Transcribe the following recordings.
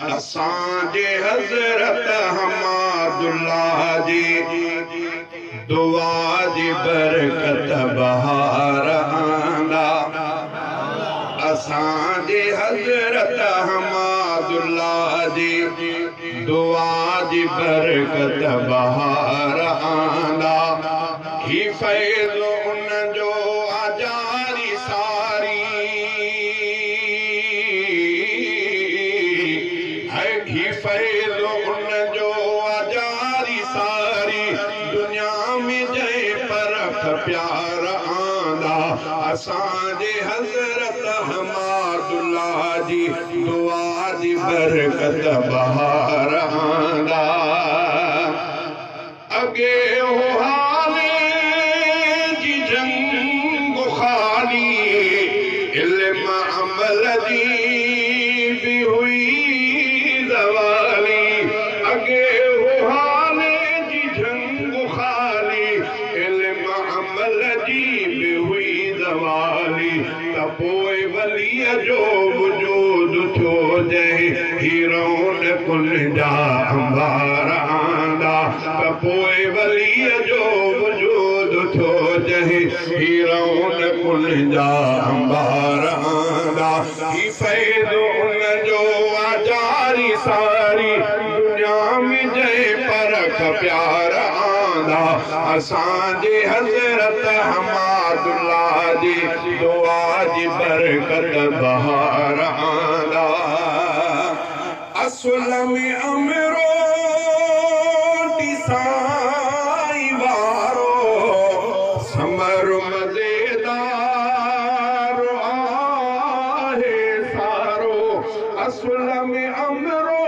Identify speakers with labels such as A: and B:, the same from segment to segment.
A: असांजे हज़रत हमादुल्लाह जी दुआ जी बरकत बहार आंदा। असांजे हज़रत हमादुल्लाह जी दुआ जी बरकत बहार आंदा। ही फैज़ उन जो आजारी सारी, ही फैज़ उन जो आजारी सारी, दुनिया में जय परख प्यार आंदा। असांजे हज़रत हमादुल्लाह जी दुआ जी बरकत बहार आंदा। अगे हो हाले जी जंग खाली, इल्म अमल जी भी हुई ज़वाली। अगे हो हाले जी जंग खाली, इल्म अमल जी भी हुई ज़वाली। तपोए वलीअ जो वजूद थो जंहिं हीरोन कुल जा अंबार आंदा। तपोए वलीअ जो वजूद थो जंहिं हीरोन कुल जा अंबार आंदा। ही फैज़ उन जो आजारी सारी, दुनिया में जय परख प्यार आंदा। असांजे हज़रत हमादुल्लाह जी दुआ जी बरकत बहार आंदा। असुल में अमरो साई वारो, समर मज़ेदार आहे सारो। असुल में अमरो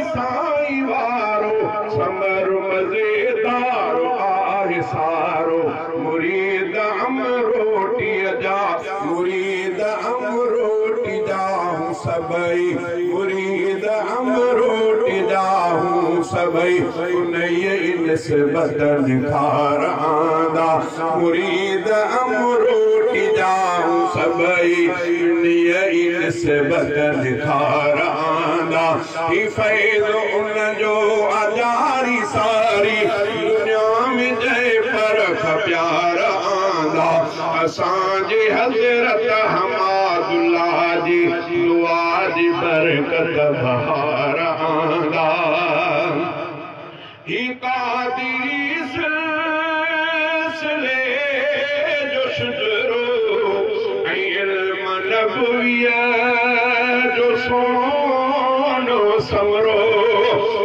A: साई वारो, समर मज़ेदार आहे सारो। मुरीद अमरोटीअ जा, मुरीद अमरोटी जा हूं सभई, मुरीद अमरोटी जा हूं सभई। उन्हीअ निस्बत निखार आंदा। मुरीद अमरोटी जा हूं सभई, उन्हीअ निस्बत निखार आंदा। ही फैज़ उन जो आजारी सारी, दुनिया में जय परख प्यार आंदा। असांजे हज़रत हमादुल्लाह जी दुआ जी बरकत बहार आंदा। ही कादिरी सिलसिले जो शुजरो, ऐं इल्म नबविया जो सोनो समरो।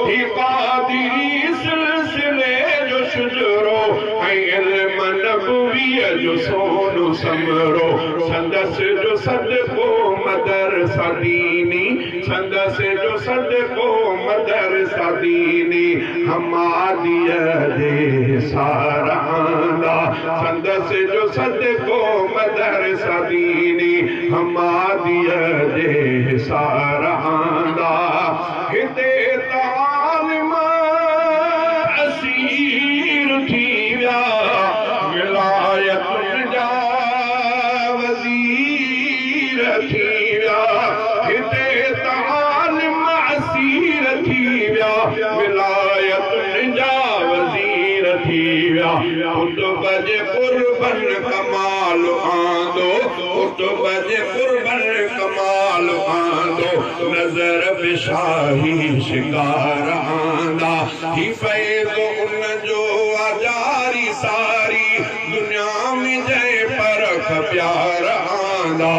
A: ही कादिरी सिलसिले जो शुजरो, ऐं इल्म नबविया जो सोनो समरो। संदस जो सदको मदरसा दीनी, संदस जो सदको मदरसा दीनी, हमादिया जे सारा आंदा। संदस जो सदको मदरसा दीनी, हमादिया जे सारा आंदा। हिते तालिम असीर थी विया, विलायत जा वज़ीर थी विया। हिते तालिम असीर थी विया, विलायत जा वज़ीर थी विया। कुतुब जे कुर्बन कमाल आंदो, कुतुब जे कुर्बन कमाल आंदो। नज़र बिशाही शिकार आंदा। ही फैज़ उन जो आजारी सारी, दुनिया में जय परख प्यार आंदा।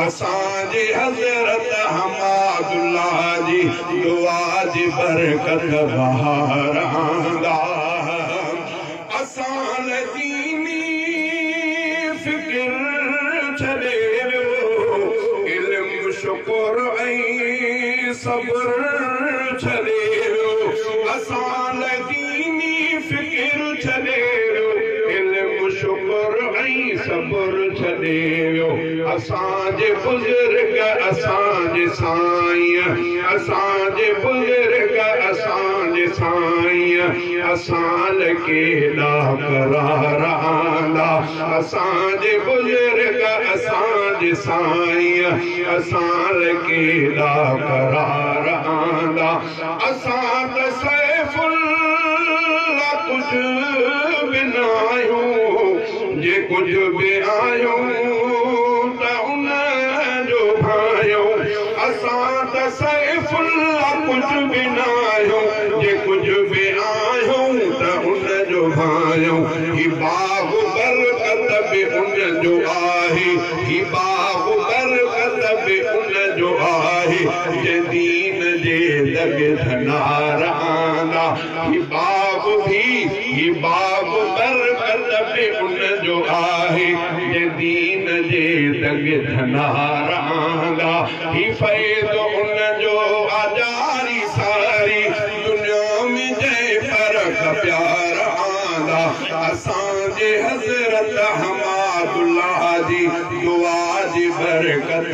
A: असांजे हज़रत हमादुल्लाह जी दुआ जी बरकत बहार आंदा। असां दीनी फिक्र छॾे वियो, इल्म शुक्र ऐं सब्र छॾे वियो। असां दीनी फिक्र छॾे वियो, इल्म शुक्र ऐं सब्र छॾे वियो। असांजे बुज़ुर्ग असांजे साईं, असांजे बुज़ुर्ग असांजे साईं असां केॾा करार आंदा असांजे बुज़ुर्ग असांजे साईं असां केॾा करार आंदा असां त सैफ़ुल्लाह कुझु बि न आहियूं जे कुझु बि आहियूं त उन जो भायूं असां त सैफ़ुल्लाह कुझु बि न आहियूं जे कुझु बि आहियूं त उन जो भायूं ही बाग़ बरकत बि उन जो आहे ही बाग़ बरकत बि उन जो आहे जे दीन जे दग धनार आंदा ही बाग़ बरकत बि उन जो आहे जे दीन जे दग धनार आंदा ही फैज़ उन जो आजारी सारी दुनिया में जय फर्क प्यार आंदा असांजे हज़रत हमादुल्लाह जी दुआ जी बरकत